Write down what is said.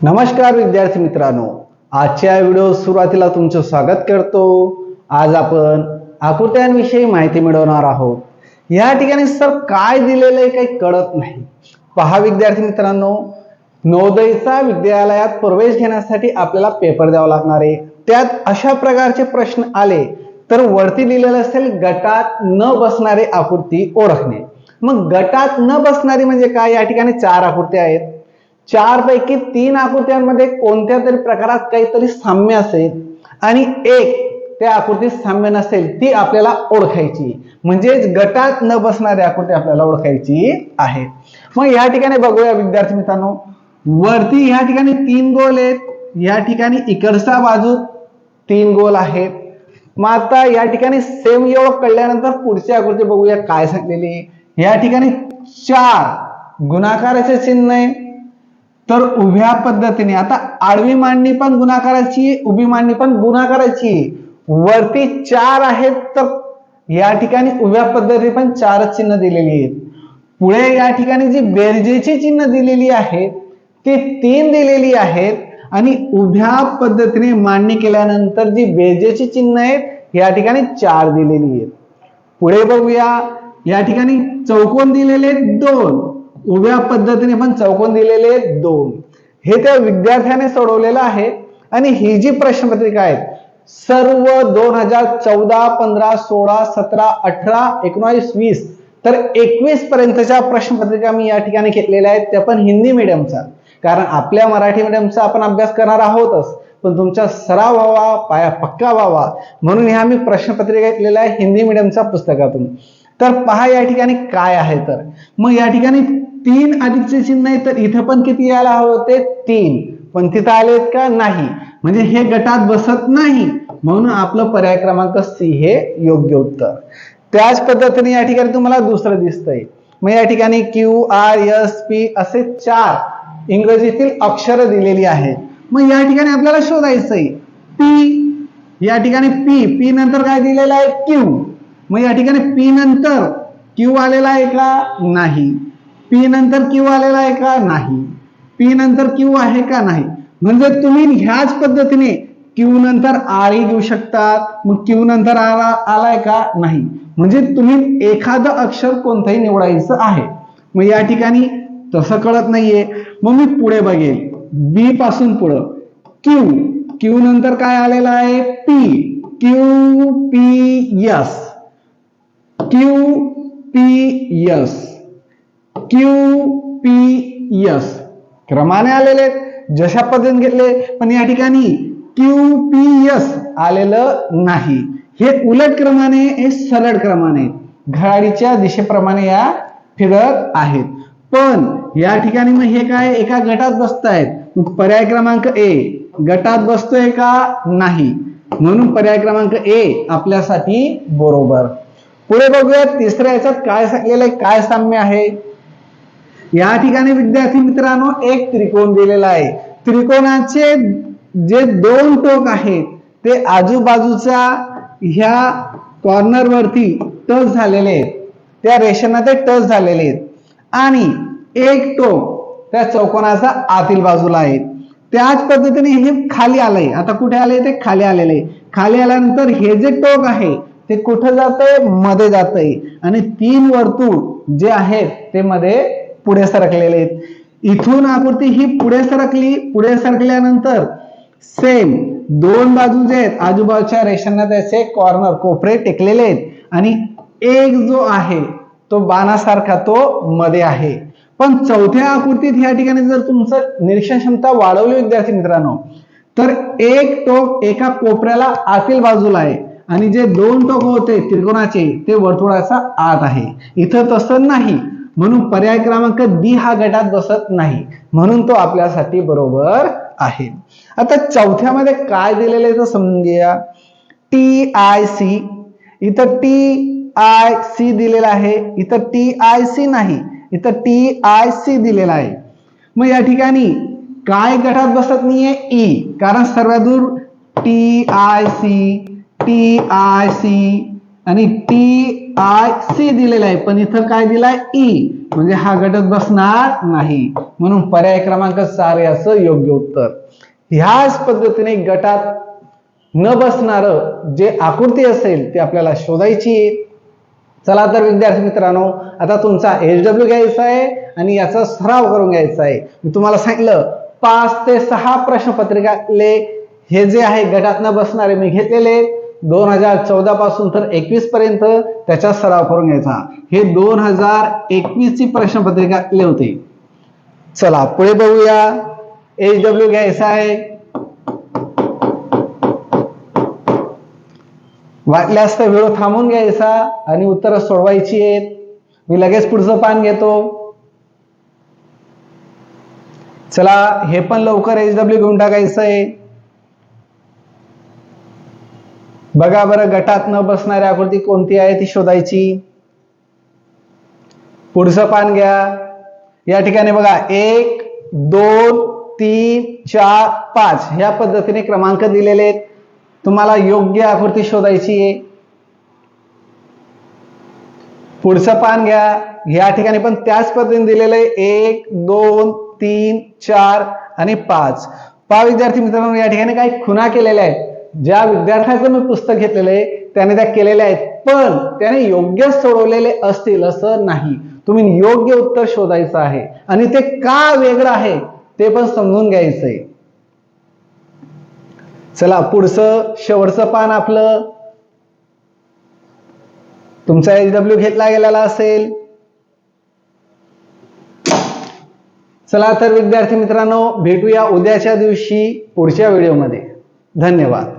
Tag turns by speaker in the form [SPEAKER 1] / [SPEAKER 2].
[SPEAKER 1] नमस्कार विद्यार्थी मित्रांनो, आजच्या व्हिडिओ सुरुवातीला तुमचं स्वागत करतो। आज आपण आकृत्यांविषयी माहिती मिळवणार आहोत। या ठिकाणी सर काय दिलेलं आहे काही कळत नाही। पहा विद्यार्थी मित्रांनो, नवोदयचा विद्यालयात प्रवेश घेण्यासाठी आपल्याला पेपर द्यावा लागणार आहे। त्यात अशा प्रकारचे प्रश्न आले तर वरती लिहिलेलं असेल गटात न बसणारे आकृती ओळखणे। मग गटात न बसणारी म्हणजे काय? या ठिकाणी 4 आकृत्या आहेत। 4 पैकी 3 आकृत्यांमध्ये कोणत्या तरी प्रकारात काहीतरी साम्य असेल आणि एक त्या आकृतीत साम्य नसेल, ती आपल्याला ओळखायची। म्हणजे गटात न बसणारी आकृती आपल्याला ओळखायची आहे। मग या ठिकाणी बघूया विद्यार्थी मित्रांनो, वरती या ठिकाणी 3 गोल आहेत, या ठिकाणी इकडच्या बाजूत 3 गोल आहेत। मग आता या ठिकाणी सेम एवढं कळल्यानंतर पुढची आकृती बघूया काय सांगलेली। या ठिकाणी 4 गुणाकाराचे चिन्ह आहे, तर उभ्या पद्धतीने आता आडवी मांडणी पण गुणाकाराची, उभी मांडणी पण गुणाकाराची। वरती 4 आहेत तर या ठिकाणी उभ्या पद्धतीने पण 4 चिन्ह दिलेली आहेत। पुढे या ठिकाणी जी बेरजेची चिन्ह दिलेली आहेत ती 3 दिलेली आहेत आणि उभ्या पद्धतीने मांडणी केल्यानंतर जी बेरजेची चिन्ह आहेत या ठिकाणी 4 दिलेली आहेत। पुढे बघूया, या ठिकाणी चौकोन दिलेले आहेत 2, उभ्या पद्धतीने पण चौकोन दिलेले आहेत 2। हे त्या विद्यार्थ्याने सोडवलेलं आहे आणि ही जी प्रश्नपत्रिका आहे सर्व 2014, 15, 16, 17, 18, 19, 20 तर 21 पर्यंतच्या प्रश्नपत्रिका मी या ठिकाणी घेतलेल्या आहेत, त्या पण हिंदी मीडियमचा। कारण आपल्या मराठी मीडियमचा आपण अभ्यास करणार आहोतच, पण तुमचा सराव व्हावा, पाया पक्का व्हावा म्हणून ह्या मी प्रश्नपत्रिका घेतलेल्या आहे हिंदी मीडियमच्या पुस्तकातून। तर पहा या ठिकाणी काय आहे, तर मग या ठिकाणी 3 अधिकचे चिन्ह आहे, तर इथे पण किती यायला हवे होते? 3, पण तिथे आलेत का? नाही, म्हणजे हे गटात बसत नाही, म्हणून आपलं पर्याय क्रमांक सी हे योग्य उत्तर। त्याच पद्धतीने या ठिकाणी तुम्हाला दुसरं दिसतंय। मग या ठिकाणी क्यू, आर, एस, पी असे 4 इंग्रजीतील अक्षर दिलेली आहेत। मग या ठिकाणी आपल्याला शोधायचंय पी, या ठिकाणी पी नंतर काय दिलेलं आहे? क्यू। मग या ठिकाणी पी नंतर क्यू आलेला आहे का? नाही। पी नंतर क्यू आलेला आहे का? नाही। पी नंतर क्यू आहे का? नाही। म्हणजे तुम्ही ह्याच पद्धतीने क्यू नंतर आर ही घेऊ शकतात। मग क्यू नंतर आलाय का? नाही। म्हणजे तुम्ही एखादं अक्षर कोणतंही निवडायचं आहे। मग या ठिकाणी तसं कळत नाहीये, मग मी पुढे बघेल बी पासून पुढे क्यू नंतर काय आलेलं आहे? P, Q P S, Q P S, Q P S क्रमाने आलेले जशा पद्धतीने घेतले, पण या ठिकाणी क्यू पी एस आलेलं नाही। हे उलट क्रमाने, हे सरळ क्रमाने घड्याळीच्या दिशेप्रमाणे या फिरत आहेत। पण या ठिकाणी मग हे काय एका गटात बसतायत। पर्याय क्रमांक ए गटात बसतोय का? नाही, म्हणून पर्याय क्रमांक ए आपल्यासाठी बरोबर। पुढे बघूया तिसऱ्या याच्यात काय सांगलेलं आहे, काय साम्य आहे। या ठिकाणी विद्यार्थी मित्रांनो एक त्रिकोण दिलेला आहे। त्रिकोणाचे जे 2 टोक आहेत ते आजूबाजूच्या ह्या कॉर्नर वरती टच झालेले आहेत, त्या रेषेना ते टच झालेले आहेत आणि एक टोक त्या चौकोनाचा आतील बाजूला आहे। त्याच पद्धतीने हे खाली आलंय, आता कुठे आलंय? ते खाली आलेलं आहे। खाली आल्यानंतर हे जे टोक आहे ते कुठे जातंय? मध्ये जातंय आणि 3 वर्तुळ जे आहेत ते मध्ये पुढे सरकलेले आहेत। इथून आकृती ही पुढे सरकली, पुढे सरकल्यानंतर सेम 2 बाजू जे आहेत आजूबाजूच्या रेषांना त्याचे कॉर्नर कोपरे टेकलेले आहेत आणि एक जो आहे तो बाणासारखा तो मध्ये आहे। पण चौथ्या आकृतीत या ठिकाणी जर तुमचं निरीक्षण क्षमता वाढवली विद्यार्थी मित्रांनो, तर एक टोक एका कोपऱ्याला आतील बाजूला आहे आणि जे 2 टोक होते त्रिकोणाचे ते वर्तुळाचा आत आहे। इथं तसं नाही, म्हणून पर्याय क्रमांक डी हा गटात बसत नाही, म्हणून तो आपल्यासाठी बरोबर आहे। आता चौथ्यामध्ये काय दिलेलं आहे तर समजून घ्या। टी आय सी, इथं टी आय सी दिलेला आहे, इथं टी आय सी नाही, इथं टी आय सी दिलेला आहे। मग या ठिकाणी काय गटात बसत नाहीये? ई, कारण सर्वात दूर टी आय सी आणि टी PIC दिलेला आहे, पण इथं काय दिलाय ई, म्हणजे हा गटच बसणार नाही. म्हणून पर्याय क्रमांक 4 याचं योग्य उत्तर. ह्याच पद्धतीने गटात न बसणार जे आकृती असेल ते आपल्याला शोधायची आहे. चला तर विद्यार्थी मित्रांनो, आता तुमचा HW घ्यायचा आहे आणि याचा सराव करून घ्यायचा आहे. मी तुम्हाला सांगितलं 5 ते 6 प्रश्नपत्रिकाले हे जे आहे गटात न बसणारे मी घेतलेले 2014 पासून तर 21 पर्यंत त्याचा सराव करून घ्यायचा. हे 2021 ची प्रश्नपत्रिका होते. चला पुढे बघूया. HW घ्यायचा आहे. वाटल्यास तर व्हिडिओ थांबून घ्यायचा आणि उत्तरं सोडवायची आहेत. मी लगेच पुढचं पान घेतो. चला हे पण लवकर HW घेऊन टाकायचं आहे. बघा बरं, गटात न बसणारी आकृती कोणती आहे ती शोधायची. पुढचं पान घ्या. या ठिकाणी बघा 1 2 3 4 5 ह्या पद्धतीने क्रमांक दिलेले आहेत. तुम्हाला योग्य आकृती शोधायची आहे. पुढचं पान घ्या. या ठिकाणी पण त्याच पद्धतीने दिलेलं आहे 1 2 3 4 आणि 5. पहा विद्यार्थी मित्रांनो, या ठिकाणी काही खुणा केलेल्या आहेत. ज्या विद्यार्थ्याचं मी पुस्तक घेतलेलं आहे त्याने त्या केलेल्या आहेत, पण त्याने योग्य सोडवलेले असतील असं नाही. तुम्ही योग्य उत्तर शोधायचं आहे आणि ते का वेगळं आहे ते पण समजून घ्यायचंय. चला पुढचं शेवटचं पान आपलं. तुमचा HW घेतला गेलेला असेल. चला तर विद्यार्थी मित्रांनो, भेटूया उद्याच्या दिवशी पुढच्या व्हिडिओमध्ये. धन्यवाद.